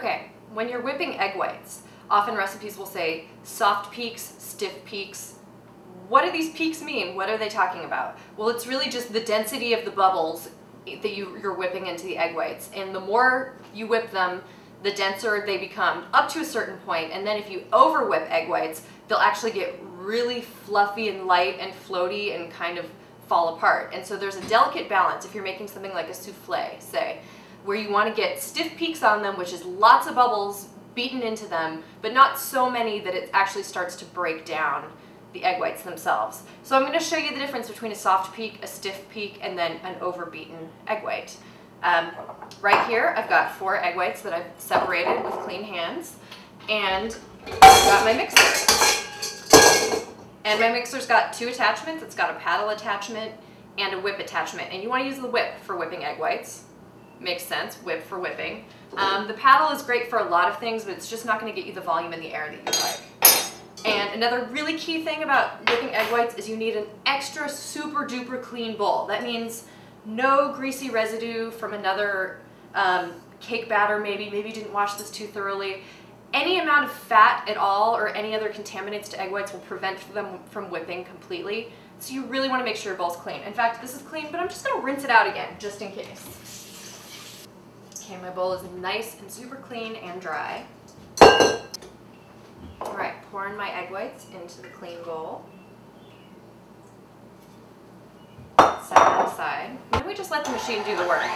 Okay, when you're whipping egg whites, often recipes will say soft peaks, stiff peaks. What do these peaks mean? What are they talking about? Well, it's really just the density of the bubbles that you're whipping into the egg whites. And the more you whip them, the denser they become up to a certain point. And then if you over whip egg whites, they'll actually get really fluffy and light and floaty and kind of fall apart. And so there's a delicate balance if you're making something like a souffle, say, where you want to get stiff peaks on them, which is lots of bubbles beaten into them, but not so many that it actually starts to break down the egg whites themselves. So I'm going to show you the difference between a soft peak, a stiff peak, and then an overbeaten egg white. Right here I've got 4 egg whites that I've separated with clean hands, and I've got my mixer. And my mixer's got 2 attachments. It's got a paddle attachment and a whip attachment, and you want to use the whip for whipping egg whites. Makes sense, whip for whipping. The paddle is great for a lot of things, but it's just not going to get you the volume in the air that you like. And another really key thing about whipping egg whites is you need an extra super duper clean bowl. That means no greasy residue from another cake batter maybe you didn't wash this too thoroughly. Any amount of fat at all or any other contaminants to egg whites will prevent them from whipping completely. So you really want to make sure your bowl's clean. In fact, this is clean, but I'm just going to rinse it out again just in case. Okay, my bowl is nice and super clean and dry. Alright, pouring my egg whites into the clean bowl. Set that aside. Then we just let the machine do the work.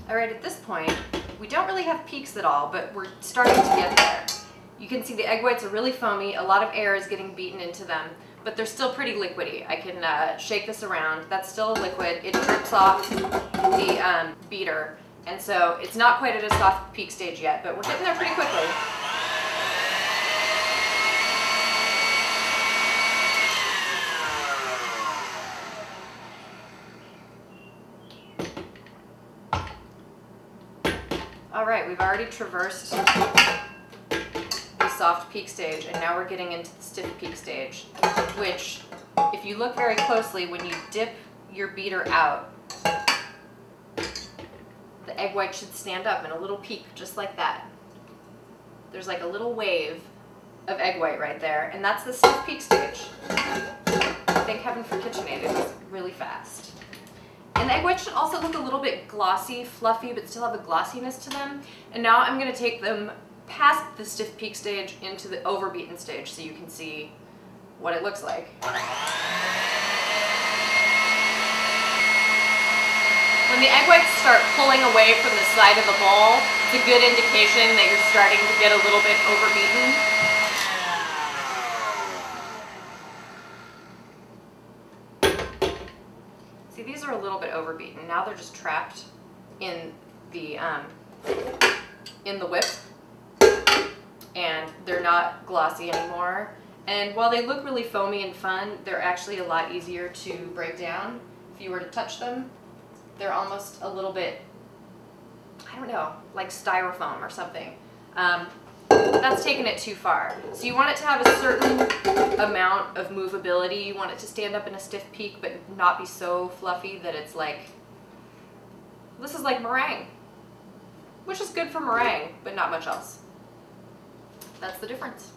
Alright, at this point, we don't really have peaks at all, but we're starting to get there. You can see the egg whites are really foamy, a lot of air is getting beaten into them, but they're still pretty liquidy. I can shake this around. That's still a liquid. It drips off the beater, and so it's not quite at a soft peak stage yet, but we're getting there pretty quickly. All right, we've already traversed the soft peak stage, and now we're getting into the stiff peak stage, which, if you look very closely, when you dip your beater out, the egg white should stand up in a little peak, just like that. There's like a little wave of egg white right there, and that's the stiff peak stage. Thank heaven for KitchenAid, it was really fast. And the egg whites should also look a little bit glossy, fluffy, but still have a glossiness to them. And now I'm going to take them past the stiff peak stage into the overbeaten stage so you can see what it looks like. When the egg whites start pulling away from the side of the bowl, it's a good indication that you're starting to get a little bit overbeaten. See, these are a little bit overbeaten. Now they're just trapped in the whip, and they're not glossy anymore. And while they look really foamy and fun, they're actually a lot easier to break down. If you were to touch them, they're almost a little bit, I don't know, like styrofoam or something. That's taking it too far. So you want it to have a certain amount of movability. You want it to stand up in a stiff peak, but not be so fluffy that it's like, this is like meringue, which is good for meringue, but not much else. That's the difference.